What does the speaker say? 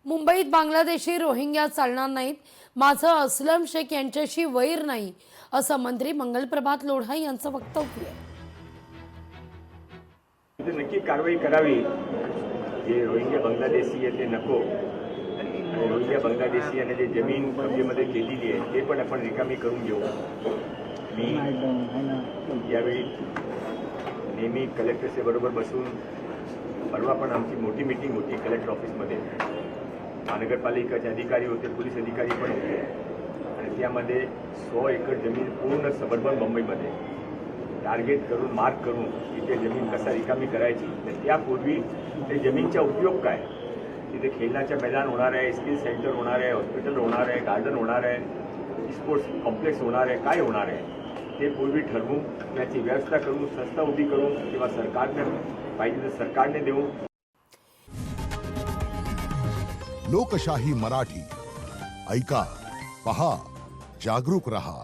मुंबईत बांगलादेशी रोहिंग्या चालणार नाहीत, माझं अस्लम शेख यांच्याशी वैर नाही, असं मंत्री मंगलप्रभात लोढा यांचं वक्तव्य आहे. नक्की कारवाई करावी. जे रोहिंग्या बांगलादेशी आहे ते नको, आणि रोहिंग्या बांगलादेशी यांनी जे जमीन कब्जेमध्ये केलेली आहे ते पण आपण रिकामी करून घेऊ. मी यावेळी नेहमी कलेक्टरचे बरोबर बसून, परवा पण आमची मोठी मीटिंग होती कलेक्टर ऑफिसमध्ये. महानगरपालिकेचे अधिकारी होते, पोलीस अधिकारी पण होते, आणि त्यामध्ये 100 एकर जमीन पूर्ण सबर्बन मुंबईमध्ये टार्गेट करून मार्क करून तिथे जमीन कसा रिकामी करायची. तर त्यापूर्वी ते जमीनचा उपयोग काय, तिथे खेळण्याच्या मैदान होणार आहे, स्किल सेंटर होणार आहे, हॉस्पिटल होणार आहे, गार्डन होणार आहे, स्पोर्ट्स कॉम्प्लेक्स होणार आहे, काय होणार आहे ते पूर्वी ठरवून त्याची व्यवस्था करून संस्था उभी करून किंवा सरकारने पाहिजे तर सरकारने देऊ. लोकशाही मराठी ऐका, पहा, जागरूक रहा.